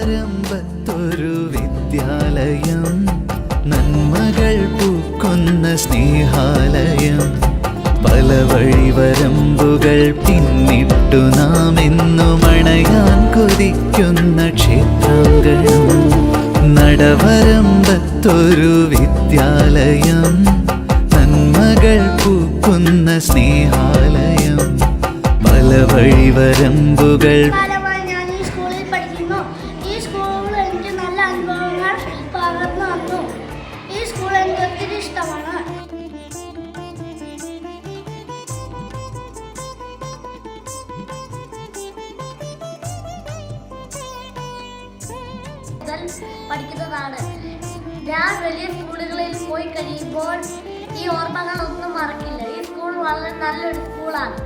നടവരമ്പത്തൊരു വിദ്യാലയം, നന്മകൾ പൂക്കുന്ന സ്നേഹാലയം. പല വഴിവരമ്പുകൾ പിന്നിട്ടു നാം എന്നും അണയാൻ കൊതിക്കുന്ന ക്ഷേത്രാങ്കണം. നടവരമ്പത്തൊരു വിദ്യാലയം, നന്മകൾ പൂക്കുന്ന സ്നേഹാലയം. പല വഴിവരമ്പുകൾ പഠിക്കുന്നതാണ്. ഞാൻ വലിയ സ്കൂളുകളിൽ പോയി കഴിയുമ്പോൾ ഈ ഓർമ്മകളൊന്നും മറക്കില്ല. ഈ സ്കൂൾ വളരെ നല്ലൊരു സ്കൂളാണ്.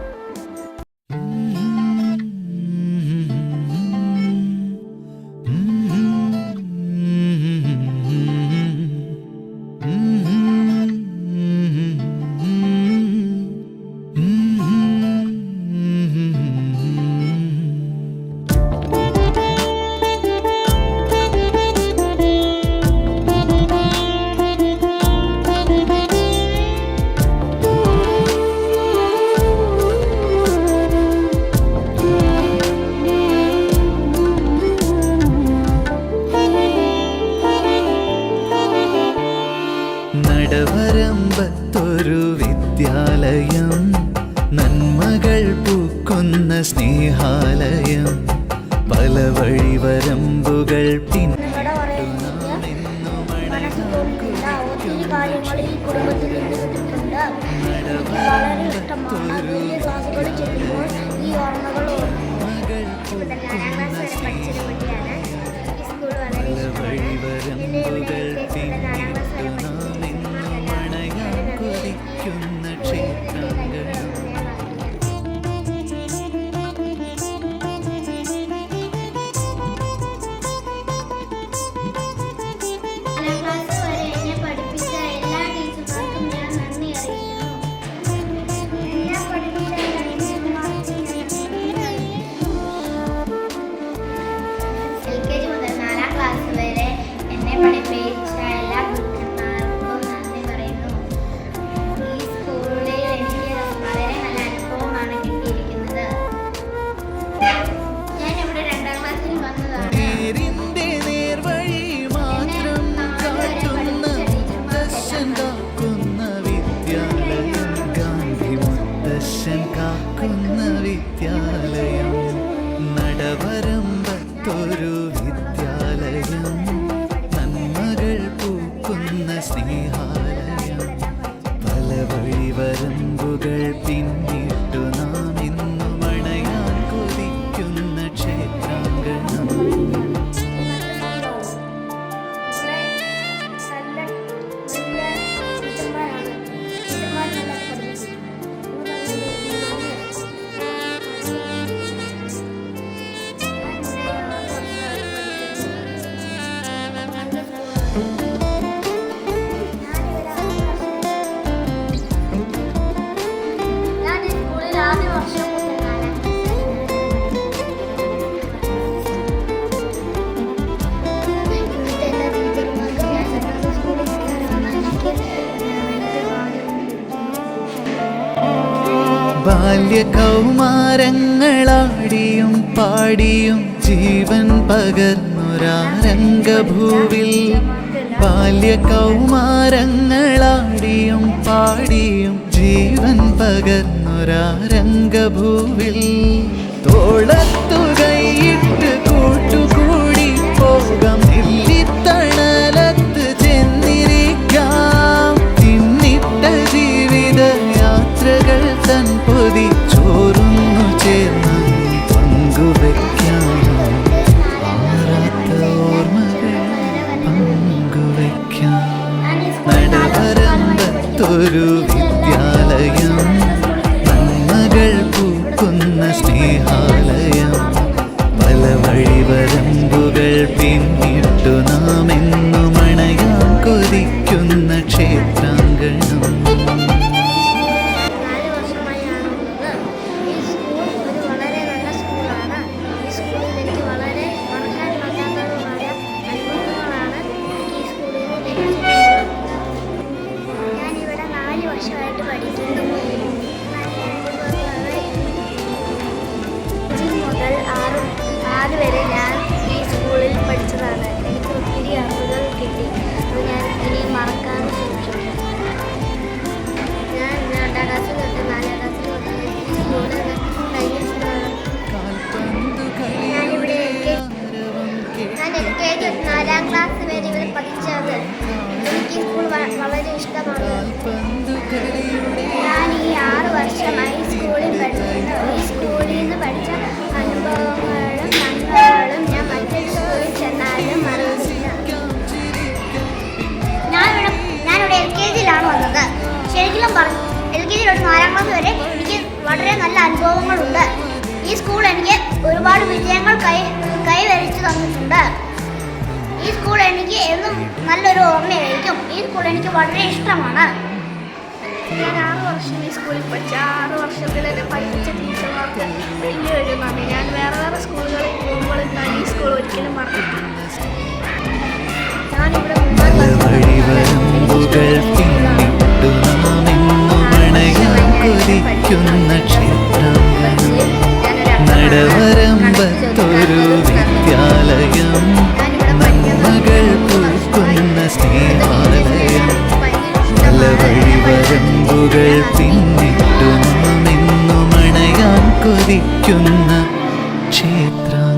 നടവരമ്പത്തൊരു വിദ്യാലയം, നന്മകൾ പൂക്കുന്ന സ്നേഹാലയം. പല വഴിവരമ്പുകൾ കാക്കുന്ന വിദ്യാലയം. നടവരമ്പത്തൊരു വിദ്യാലയം, നന്മകൾ പൂക്കുന്ന സ്നേഹാലയം. പല വഴിവരമ്പുകൾ പിന്നിട്ടു നാം ഇന്നും അണയാൻ കൊതിക്കുന്ന ക്ഷേത്രാങ്കണം. ബാല്യകൗമാരങ്ങളാടിയും പാടിയും ജീവൻ പകർന്നൊരാരംഗഭൂവിൽ. ബാല്യകൗമാരങ്ങളാടിയും പാടിയും ജീവൻ പകർന്നൊരാരംഗഭൂവിൽ. തോളത്തു കൈയിട്ട് കൂട്ടുകൂടി പോകാം, നെല്ലിത്തണലത്ത് ചെന്നിരിക്കാം. പിന്നിട്ട ജീവിത യാത്രകൾ തൻ പൊതി ചോറുന്നു ചേർന്ന് പങ്കുവയ്ക്കാം. ആറാത്ത ഓർമ്മകൾ പങ്കുവയ്ക്കാം. നടവരമ്പത്തൊരു വിദ്യാലയം, നന്മകൾ പൂക്കുന്ന സ്നേഹാലയം. പല വഴിവരമ്പുകൾ പിന്നിട്ടു നാം എന്നും അണയാൻ കൊതിക്കുന്ന ക്ഷേത്രാങ്കണം. വളരെ നല്ല സ്കൂളാണ്. ഈ സ്കൂളിൽ എനിക്ക് വളരെ മറക്കാൻ പറ്റാത്ത വർഷമായിട്ട് പഠിക്കുന്നു. മുതൽ 6 വരെ ഞാൻ ഈ സ്കൂളിൽ പഠിച്ചതാണ്. എനിക്ക് ഒത്തിരി അറിവുകൾ കിട്ടി. അത് ഞാൻ ഇനി മറക്കാതെ സൂക്ഷിക്കും. ഞാൻ 2ാം ക്ലാസ്സിൽ തൊട്ട് 4ാം ക്ലാസ്സിൽ തൊട്ട് ഈ സ്കൂളിൽ ഭയങ്കര ഇഷ്ടമാണ്. ഞാനിവിടെ ഞാൻ LKG 4ാം ക്ലാസ് വരെ ഇവിടെ പഠിച്ചത്. എനിക്ക് ഈ സ്കൂൾ വളരെ ഇഷ്ടമാണ്. ഞാൻ ഈ 6 വർഷമായി സ്കൂളിൽ പഠിക്കുന്നു. ഈ സ്കൂളിൽ നിന്ന് പഠിച്ച അനുഭവങ്ങളും നന്മകളും ഞാൻ മറ്റൊരു സ്കൂളിൽ ചെന്നാലും മറന്നില്ല. ഞാനിവിടെ LKGയിലാണ് വന്നത്. ശരിക്കും പറഞ്ഞു LKG തൊട്ട് 4ാം ക്ലാസ് വരെ എനിക്ക് വളരെ നല്ല അനുഭവങ്ങളുണ്ട്. ഈ സ്കൂൾ എനിക്ക് ഒരുപാട് വിജയങ്ങൾ കൈവരിച്ചു തന്നിട്ടുണ്ട്. ഈ സ്കൂൾ എനിക്ക് എന്നും നല്ലൊരു ഓർമ്മയായിരിക്കും. ഈ സ്കൂൾ എനിക്ക് വളരെ ഇഷ്ടമാണ്. ഞാൻ 6 വർഷം ഈ സ്കൂളിൽ പഠിച്ച 6 വർഷത്തിൽ എന്നെ പഠിപ്പിച്ച ടീച്ചർമാർക്ക് വലിയൊരു നന്ദി. ഞാൻ വേറെ സ്കൂളുകളിൽ പോകുമ്പോൾ ഞാൻ ഈ സ്കൂൾ ഒരിക്കലും മറന്നിട്ടില്ല. ഞാനിവിടെ വഴിവരമ്പുകൾ പിന്നിട്ടു നാമെന്നും അണയാൻ കൊതിക്കുന്ന ക്ഷേത്രം, നടവരമ്പത്തൊരു വിദ്യാലയം, നന്മകൾ പൂക്കുന്ന സ്നേഹാലയം. പല വഴിവരമ്പുകൾ പിന്നിട്ടു നാമെന്നും അണയാൻ കൊതിക്കുന്ന ക്ഷേത്രം.